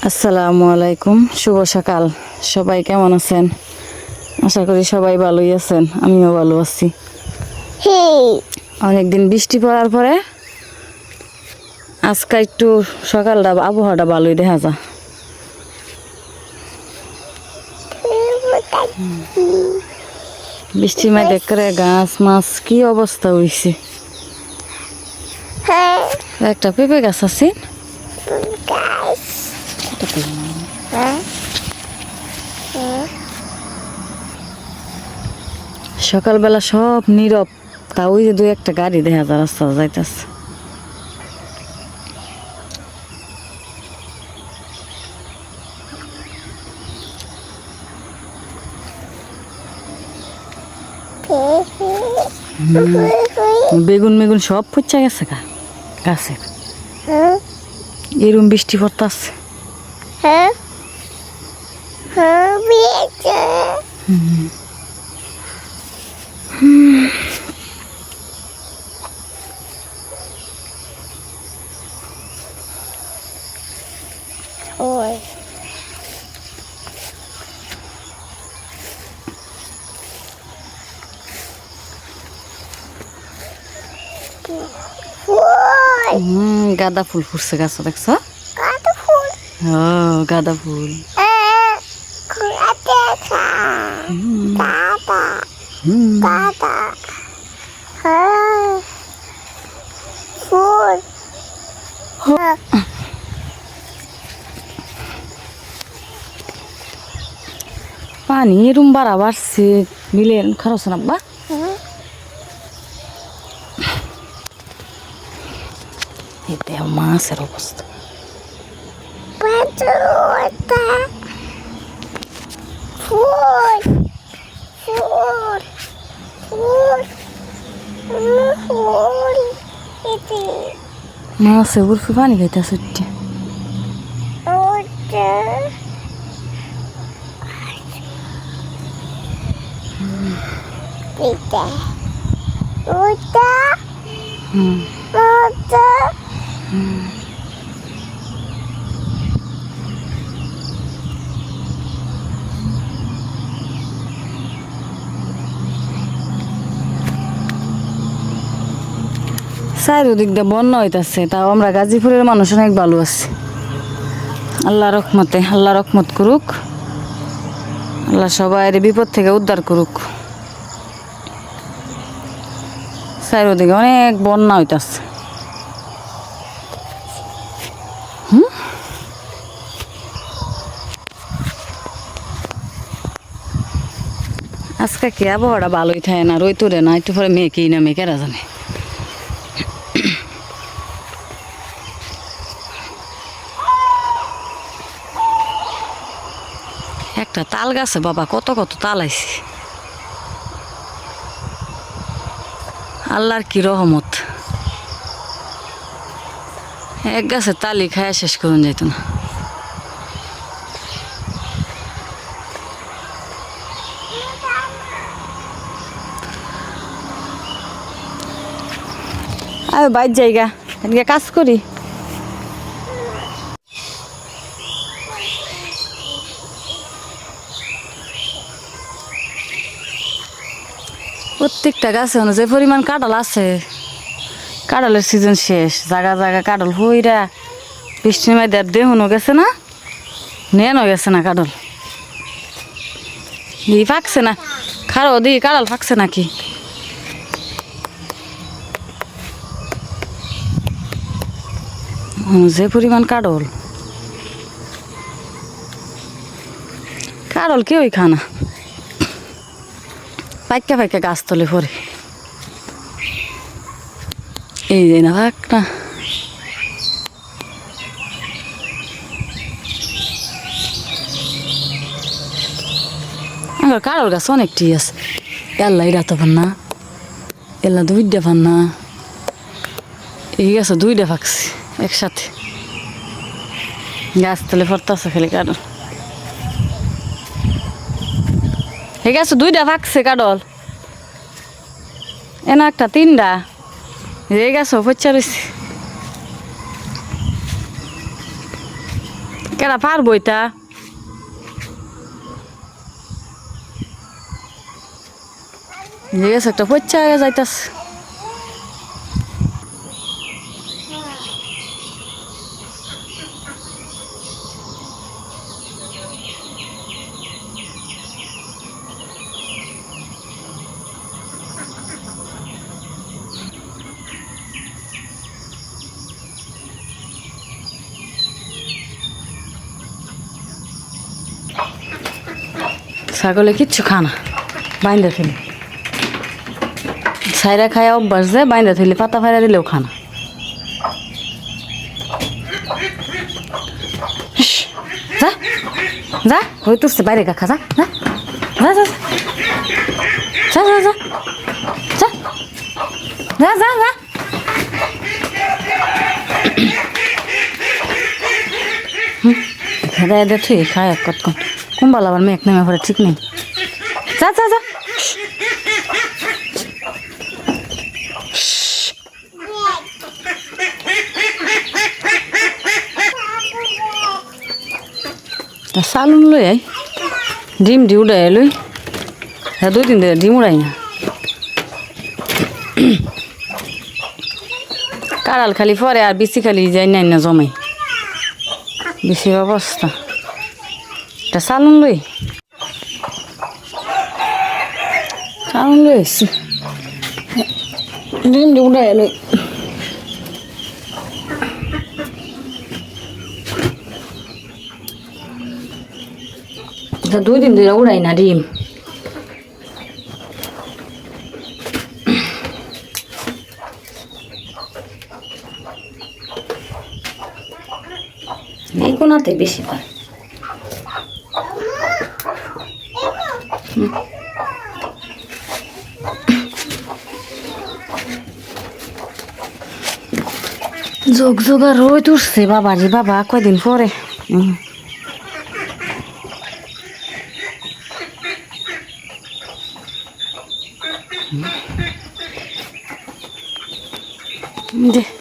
আসসালামু আলাইকুম, শুভ সকাল। সবাই কেমন আছেন? আশা করি সবাই ভালোই আছেন, আমিও ভালো আছি। অনেকদিন বৃষ্টি পড়ার পরে আজকে একটু সকালটা আবহাওয়াটা ভালোই দেখা যায়। বৃষ্টির মধ্যে করে গাছ মাছ কি অবস্থা হয়েছে। একটা পেঁপে গাছ আছে, সকালবেলা সব নীরব, তা ওই যে দুই একটা গাড়ি দেখা যায় রাস্তা যাইতেছে। বেগুন মেগুন সব পচা গেছে গাছের, এরম বৃষ্টি পড়তাছে। গাঁদা ফুল ফুটছে গাছ, দেখছ? গাঁদা ফুল। পানি এরম বাড়া বাড়ছে, মিলে খারাপ না বা মাছের অবস্থা। মাছে উর্ফে পানি খাইতেছে। চারিদিক দিয়ে বন্যা হইতেছে, তাও আমরা গাজীপুরের মানুষ অনেক ভালো আছে। আল্লাহ রহমতে, আল্লাহ রহমত করুক, আল্লাহ সবাই বিপদ থেকে উদ্ধার করুক। চারিদিকে অনেক বন্যা হইতেছে। আজকে কি আবহাওয়াটা ভালোই থাকে না, রই তোরে না, একটু পরে মেয়ে কি না মেয়ে কেরা জানে। একটা তাল গাছে বাবা কত কত তাল আইছে, আল্লাহর কি রহমত। এক গাছে তালি খায়া শেষ করুন যাইত না। আর বাইর জায়গা এদিকে কাজ করি। প্রত্যেকটা গাছে যে পরিমাণ কাঁঠাল আছে, কাঁঠালের সিজন শেষ, জায়গা জায়গা কাঁঠাল হইরা বৃষ্টির মধ্যে দেহনও গেছে না, নেনও গেছে না কাঁঠাল। ই ফাঁকছে না, খারো দি কাঁঠাল ফাঁকছে নাকি। যে পরিমাণ কাঁঠাল, কাঁঠাল কেউই খানা, পাইকা পাইকা গাছ তলে পরে। এই যে না ভাগ না, আমার কাঁঠাল গাছ অনেকটি আছে। এল্লা এরা তো পান না, এল্লা দুইটা পান না, এই গাছে দুইটা ফাঁকছে একসাথে, গাছ তলে পড়তেছে খালি কাঁঠাল। এই গাছে দুইটা ফাঁকছে কাঁঠাল, এনা একটা তিনটা, এই গাছও পচা রয়েছে। কেডা পারবো এটা একটা পচ্চা যাইতাস ছাগলে কিচ্ছু খানা বাইন্দা ফেলে ছাইরা খায় অভ্যাস যায় বাইন্দা ফেলে পাতা ফাইরা দিলেও খানা যা যা হয়ে তুলছে বাইরে কাকা যা যা যা যা যা যা যা যা যা যা খেদা এদের ঠিক খায় এক কতক্ষণ কুম্বাল আবার মেঘ নেমে পড়ে ঠিক নেই যা যা যা সালুন লই আই ডিম দি উড়াই লই হ্যাঁ 2 দিন ধরে ডিম উড়াই না কাড়াল খালি পরে আর বেশি খালি যাই নাই না জমাই বেশি অবস্থা এটা সালুন লই এসছি ডিম দি উড়াই লই 2 দিন ধরে উড়াই না ডিম এই কোনাতে বেশি পায় যোগ যোগার রোদ উঠছে বাবা রে বাবা কয়দিন পরে দে